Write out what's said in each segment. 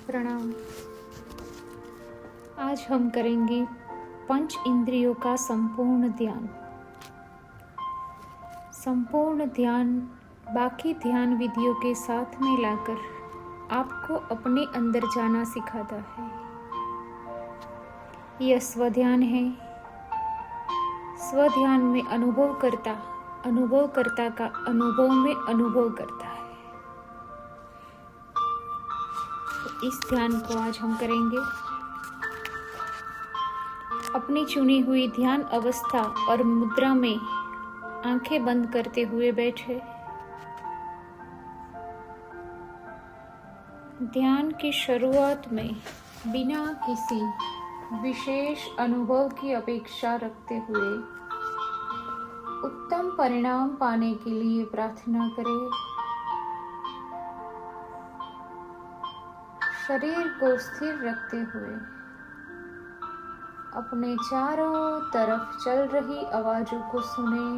प्रणाम। आज हम करेंगे पंच इंद्रियों का संपूर्ण ध्यान। संपूर्ण ध्यान बाकी ध्यान विधियों के साथ में लाकर आपको अपने अंदर जाना सिखाता है। यह स्वध्यान है। स्वध्यान में अनुभवकर्ता का अनुभव में अनुभव करता है। तो इस ध्यान को आज हम करेंगे। अपनी चुनी हुई ध्यान अवस्था और मुद्रा में आंखें बंद करते हुए बैठे। ध्यान की शुरुआत में बिना किसी विशेष अनुभव की अपेक्षा रखते हुए उत्तम परिणाम पाने के लिए प्रार्थना करें। शरीर को स्थिर रखते हुए अपने चारों तरफ चल रही आवाजों को सुने।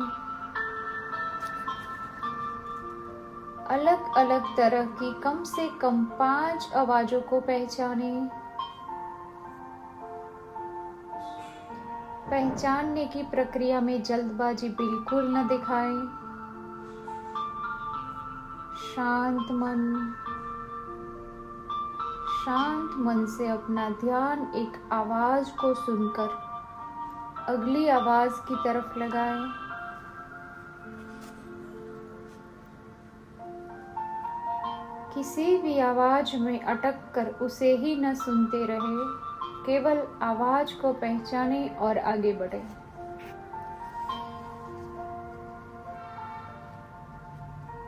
अलग अलग तरह की कम से कम 5 आवाजों को पहचाने। पहचानने की प्रक्रिया में जल्दबाजी बिल्कुल न दिखाएं। शांत मन से अपना ध्यान एक आवाज को सुनकर अगली आवाज की तरफ लगाएं। किसी भी आवाज में अटक कर उसे ही न सुनते रहे, केवल आवाज को पहचाने और आगे बढ़े।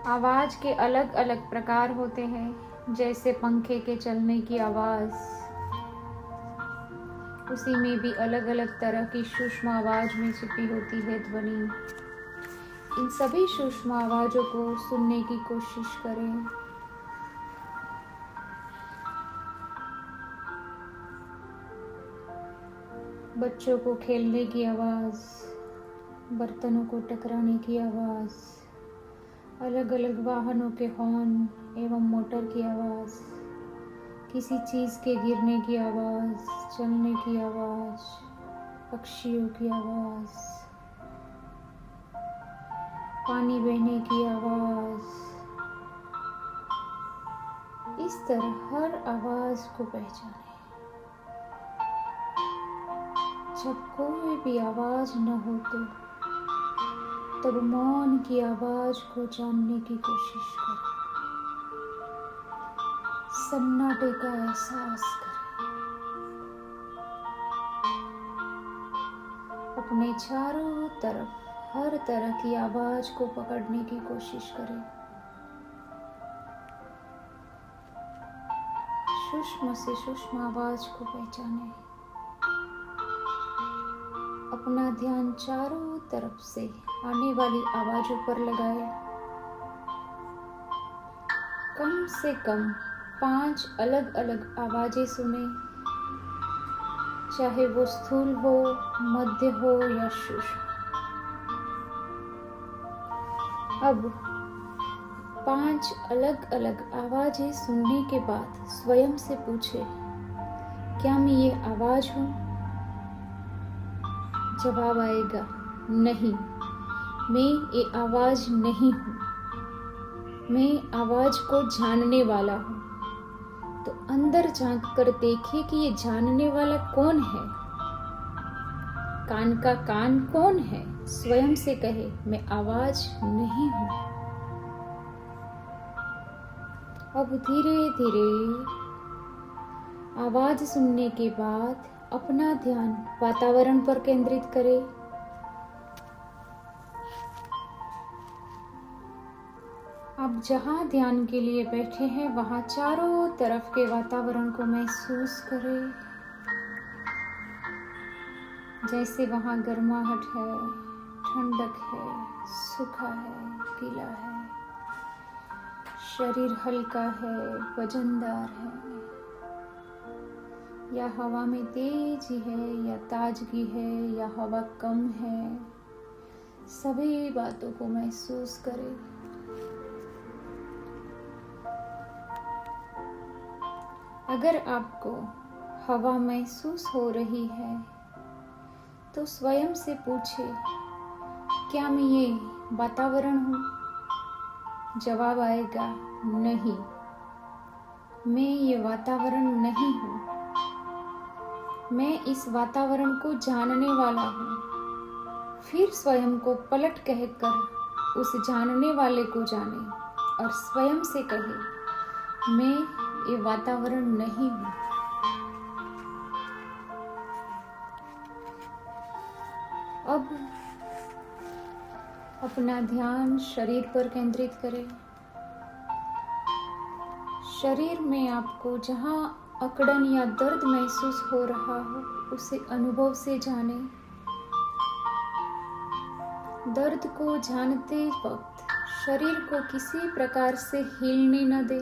आवाज के अलग अलग प्रकार होते हैं, जैसे पंखे के चलने की आवाज। उसी में भी अलग अलग तरह की सूक्ष्म आवाज में छिपी होती है ध्वनि। इन सभी सूक्ष्म आवाजों को सुनने की कोशिश करें। बच्चों को खेलने की आवाज, बर्तनों को टकराने की आवाज, अलग अलग वाहनों के हॉर्न एवं मोटर की आवाज, किसी चीज के गिरने की आवाज, चलने की आवाज, पक्षियों की आवाज, पानी बहने की आवाज। इस तरह हर आवाज को पहचानें। जब कोई भी आवाज न हो तो तब मौन की आवाज को जानने की कोशिश करें। सन्नाटे का एहसास करें। अपने चारों तरफ हर तरह की आवाज को पकड़ने की कोशिश करें। सूक्ष्म से सूक्ष्म आवाज को पहचानें। अपना ध्यान चारों तरफ से आने वाली आवाजों पर लगाएं। कम से कम 5 अलग अलग आवाजें सुने, चाहे वो स्थूल हो, मध्य हो या सूक्ष्म। अब 5 अलग अलग आवाजें सुनने के बाद स्वयं से पूछे, क्या मैं ये आवाज हूं? जवाब आएगा, नहीं, मैं ये आवाज नहीं हूं। मैं आवाज को जानने वाला हूं। तो अंदर झांक कर देखिए कि ये जानने वाला कौन है। कान का कान कौन है? स्वयं से कहे, मैं आवाज नहीं हूं। अब धीरे धीरे आवाज सुनने के बाद अपना ध्यान वातावरण पर केंद्रित करें। अब जहां ध्यान के लिए बैठे हैं वहां चारों तरफ के वातावरण को महसूस करें। जैसे वहां गर्माहट है, ठंडक है, सूखा है, गीला है, शरीर हल्का है, वजनदार है, या हवा में तेजी है या ताजगी है या हवा कम है। सभी बातों को महसूस करें। अगर आपको हवा महसूस हो रही है तो स्वयं से पूछे, क्या मैं ये वातावरण हूँ? जवाब आएगा नहीं, मैं ये वातावरण नहीं हूँ। मैं इस वातावरण को जानने वाला हूँ। फिर स्वयं को पलट कहकर उस जानने वाले को जाने और स्वयं से कहे, मैं ये वातावरण नहीं हूँ। अब अपना ध्यान शरीर पर केंद्रित करें। शरीर में आपको जहाँ अकड़न या दर्द महसूस हो रहा हो उसे अनुभव से जाने। दर्द को जानते वक्त शरीर को किसी प्रकार से हिलने न दे।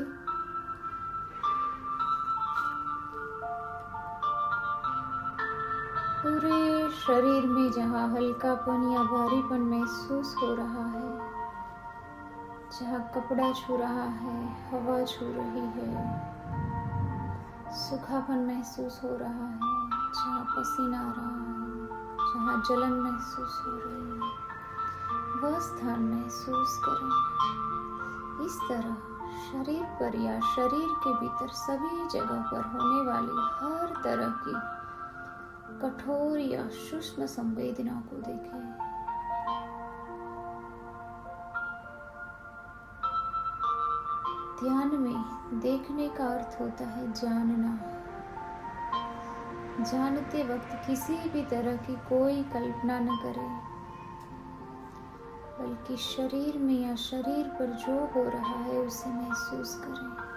पूरे शरीर में जहाँ हल्कापन या भारीपन महसूस हो रहा है, जहाँ कपड़ा छू रहा है, हवा छू रही है, सूखापन महसूस हो रहा है, जहाँ पसीना आ रहा है, जहाँ जलन महसूस हो रही है, वह स्थान महसूस करें। इस तरह शरीर पर या शरीर के भीतर सभी जगह पर होने वाली हर तरह की कठोर या सूक्ष्म संवेदना को देखें। ध्यान में देखने का अर्थ होता है जानना। जानते वक्त किसी भी तरह की कोई कल्पना न करें, बल्कि शरीर में या शरीर पर जो हो रहा है उसे महसूस करें।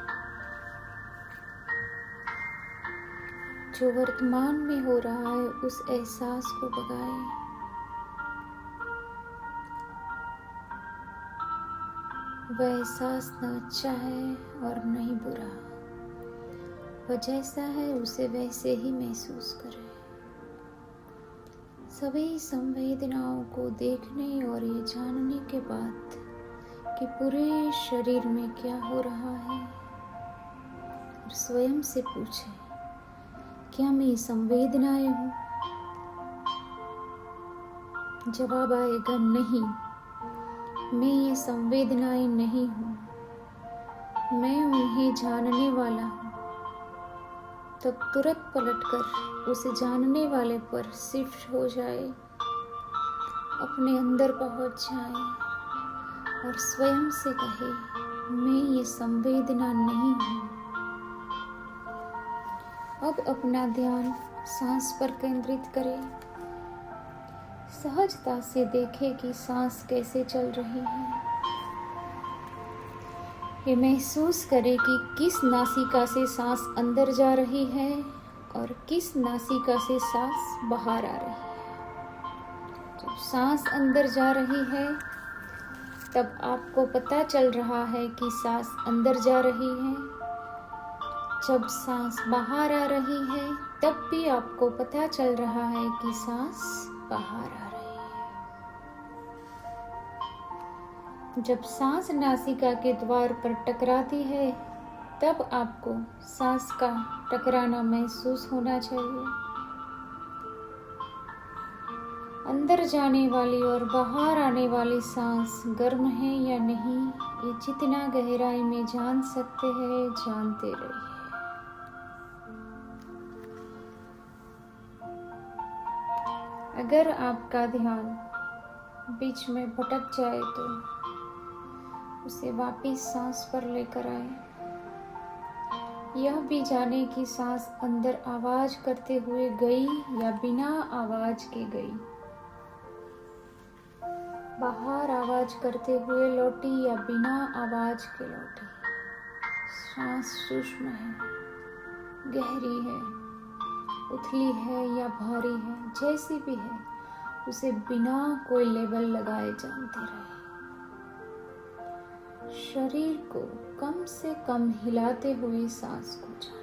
जो वर्तमान में हो रहा है उस एहसास को भगाएं। वह एहसास न अच्छा है और न ही बुरा। वह जैसा है उसे वैसे ही महसूस करें। सभी संवेदनाओं को देखने और ये जानने के बाद कि पूरे शरीर में क्या हो रहा है, और स्वयं से पूछें, क्या मैं ये संवेदनाएं हूँ? जवाब आएगा नहीं, मैं ये संवेदनाएं नहीं हूँ, मैं उन्हें जानने वाला हूँ। तब तुरंत पलटकर उसे जानने वाले पर शिफ्ट हो जाए, अपने अंदर पहुँच जाए और स्वयं से कहे, मैं ये संवेदना नहीं हूँ। अब अपना ध्यान सांस पर केंद्रित करें। सहजता से देखें कि सांस कैसे चल रही है। ये महसूस करें कि किस नासिका से सांस अंदर जा रही है और किस नासिका से सांस बाहर आ रही है। जब सांस अंदर जा रही है तब आपको पता चल रहा है कि सांस अंदर जा रही है। जब सांस बाहर आ रही है तब भी आपको पता चल रहा है कि सांस बाहर आ रही है। जब सांस नासिका के द्वार पर टकराती है तब आपको सांस का टकराना महसूस होना चाहिए। अंदर जाने वाली और बाहर आने वाली सांस गर्म है या नहीं, ये जितना गहराई में जान सकते हैं जानते रहिए। अगर आपका ध्यान बीच में भटक जाए तो उसे वापस सांस पर लेकर आए। यह भी जाने कि सांस अंदर आवाज करते हुए गई या बिना आवाज के गई, बाहर आवाज करते हुए लौटी या बिना आवाज के लौटी। सांस सूक्ष्म है, गहरी है, उथली है या भारी है, जैसी भी है उसे बिना कोई लेबल लगाए जानते रहे। शरीर को कम से कम हिलाते हुए सांस को जाने।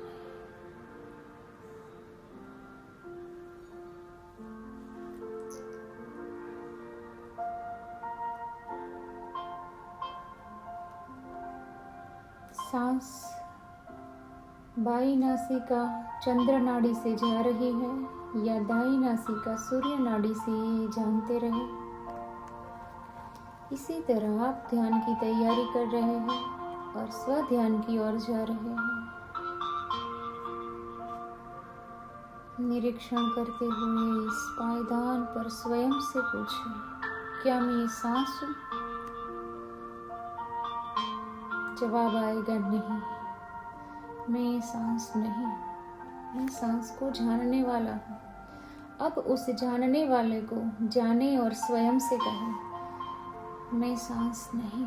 सांस बाई नासिका चंद्र नाड़ी से जा रही है या दाई नासिका सूर्य नाड़ी से, ये जानते रहे। इसी तरह आप ध्यान की तैयारी कर रहे हैं और स्व ध्यान की ओर जा रहे हैं। निरीक्षण करते हुए इस पायदान पर स्वयं से पूछें, क्या मैं ये सांस हूँ? जवाब आएगा नहीं, मैं ये सांस नहीं, मैं सांस को जानने वाला हूँ। अब उस जानने वाले को जाने और स्वयं से कहें, मैं सांस नहीं,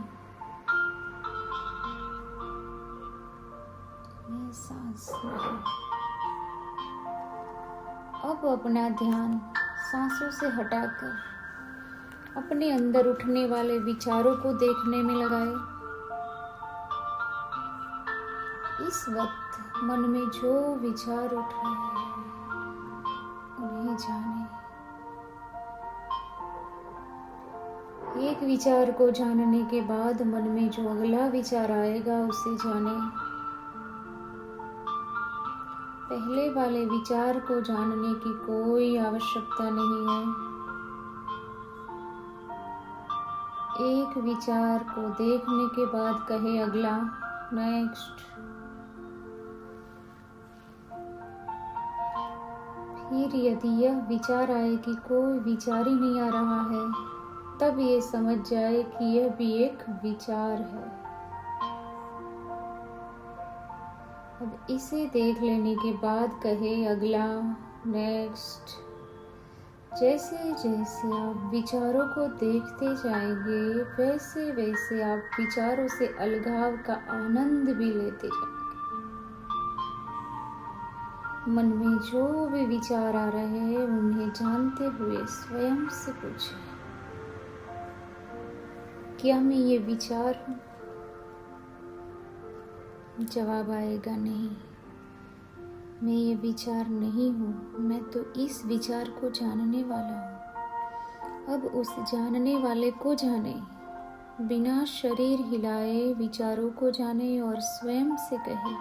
मैं सांस नहीं। अब अपना ध्यान सांसों से हटाकर अपने अंदर उठने वाले विचारों को देखने में लगाए। इस वक्त मन में जो विचार उठ रहे हैं उन्हें जाने। एक विचार को जानने के बाद मन में जो अगला विचार आएगा उसे जाने। पहले वाले विचार को जानने की कोई आवश्यकता नहीं है। एक विचार को देखने के बाद कहे अगला, नेक्स्ट। फिर यदि यह विचार आए कि कोई विचार ही नहीं आ रहा है, तब ये समझ जाए कि यह भी एक विचार है। अब इसे देख लेने के बाद कहे अगला, नेक्स्ट। जैसे जैसे आप विचारों को देखते जाएंगे, वैसे वैसे आप विचारों से अलगाव का आनंद भी लेते जाएंगे। मन में जो भी विचार आ रहे हैं उन्हें जानते हुए स्वयं से पूछें, क्या मैं ये विचार हूँ? जवाब आएगा नहीं, मैं ये विचार नहीं हूँ, मैं तो इस विचार को जानने वाला हूँ। अब उस जानने वाले को जाने, बिना शरीर हिलाए विचारों को जाने और स्वयं से कहे,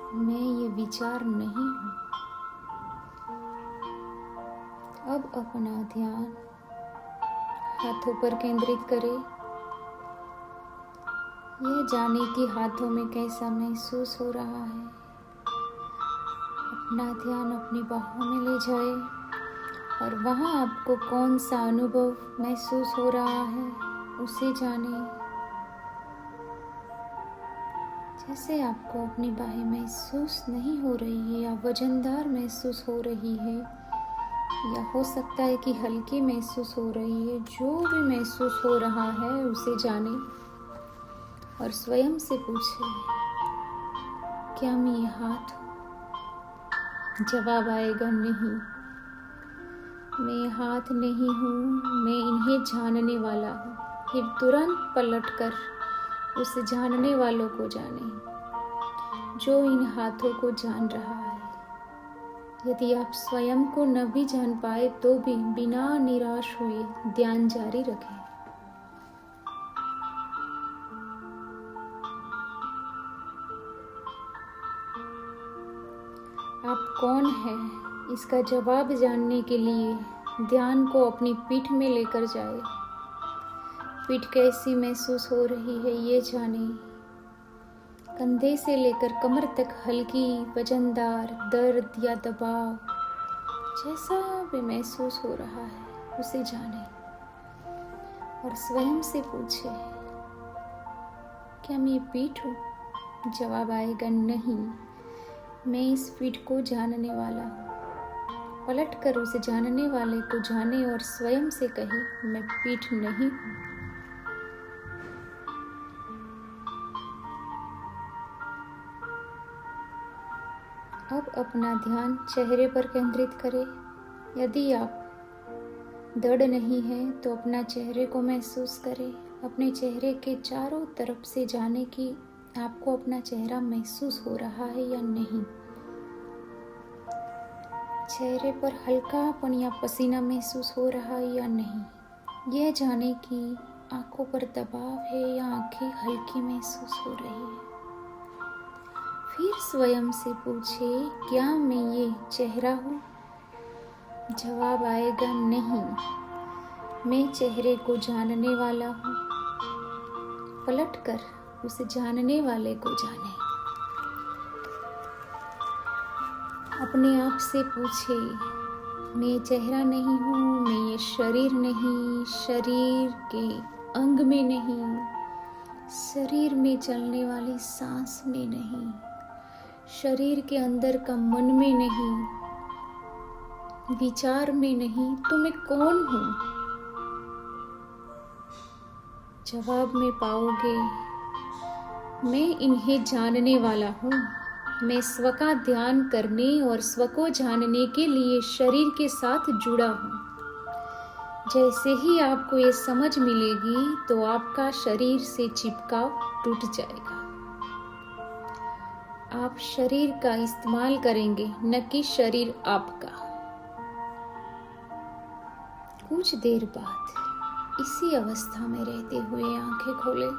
मैं ये विचार नहीं हूँ। अब अपना ध्यान हाथों पर केंद्रित करें। यह जाने कि हाथों में कैसा महसूस हो रहा है। अपना ध्यान अपनी बाहों में ले जाए और वहाँ आपको कौन सा अनुभव महसूस हो रहा है उसे जाने। जैसे आपको अपनी बाहें महसूस नहीं हो रही है या वजनदार महसूस हो रही है, या हो सकता है कि हल्की महसूस हो रही है, जो भी महसूस हो रहा है उसे जाने और स्वयं से पूछे, क्या मैं ये हाथ हूँ? जवाब आएगा नहीं, मैं हाथ नहीं हूँ, मैं इन्हें जानने वाला हूँ। फिर तुरंत पलटकर उस जानने वालों को जाने जो इन हाथों को जान रहा है। यदि आप स्वयं को न भी जान पाए तो भी बिना निराश हुए ध्यान जारी रखें। आप कौन हैं इसका जवाब जानने के लिए ध्यान को अपनी पीठ में लेकर जाए। पीठ कैसी महसूस हो रही है ये जाने। कंधे से लेकर कमर तक हल्की वजनदार दर्द या दबाव जैसा भी महसूस हो रहा है उसे जाने और स्वयं से पूछे, क्या मैं पीठ हूँ? जवाब आएगा नहीं, मैं इस पीठ को जानने वाला हूँ। पलट कर उसे जानने वाले को जाने और स्वयं से कहे, मैं पीठ नहीं हूँ। अब अपना ध्यान चेहरे पर केंद्रित करें। यदि आप दृढ़ नहीं हैं तो अपना चेहरे को महसूस करें। अपने चेहरे के चारों तरफ से जाने कि आपको अपना चेहरा महसूस हो रहा है या नहीं। चेहरे पर हल्कापन या पसीना महसूस हो रहा है या नहीं। यह जाने कि आंखों पर दबाव है या आंखें हल्की महसूस हो रही है। फिर स्वयं से पूछे, क्या मैं ये चेहरा हूँ? जवाब आएगा नहीं, मैं चेहरे को जानने वाला हूँ। पलटकर उस जानने वाले को जाने। अपने आप से पूछे, मैं चेहरा नहीं हूँ, मैं ये शरीर नहीं, शरीर के अंग में नहीं, शरीर में चलने वाली सांस में नहीं, शरीर के अंदर का मन में नहीं, विचार में नहीं, तो मैं कौन हूँ? जवाब में पाओगे, मैं इन्हें जानने वाला हूँ। मैं स्व का ध्यान करने और स्व को जानने के लिए शरीर के साथ जुड़ा हूँ। जैसे ही आपको ये समझ मिलेगी तो आपका शरीर से चिपकाव टूट जाएगा। आप शरीर का इस्तेमाल करेंगे, न कि शरीर आपका। कुछ देर बाद इसी अवस्था में रहते हुए आंखें खोलें।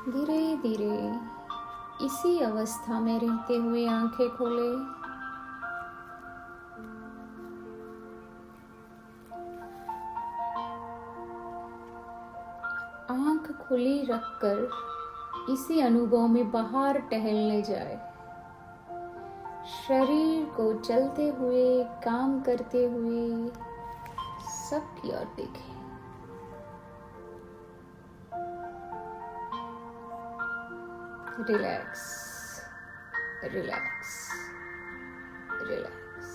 धीरे धीरे इसी अवस्था में रहते हुए आंखें खोलें। आंख खुली रखकर इसी अनुभव में बाहर टहलने जाए। शरीर को चलते हुए, काम करते हुए सबकी ओर देखें। Relax, relax, relax.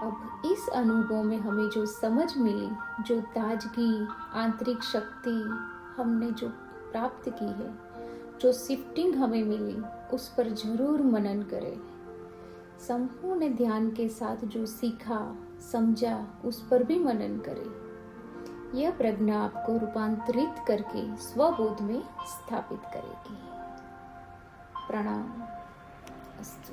अब इस अनुभव में हमें जो समझ मिली, जो ताजगी, आंतरिक शक्ति हमने जो प्राप्त की है, जो शिफ्टिंग हमें मिली, उस पर जरूर मनन करें। संपूर्ण ध्यान के साथ जो सीखा, समझा, उस पर भी मनन करें। यह प्रज्ञा आपको रूपांतरित करके स्वबोध में स्थापित करेगी। प्रणाम। अस्तु।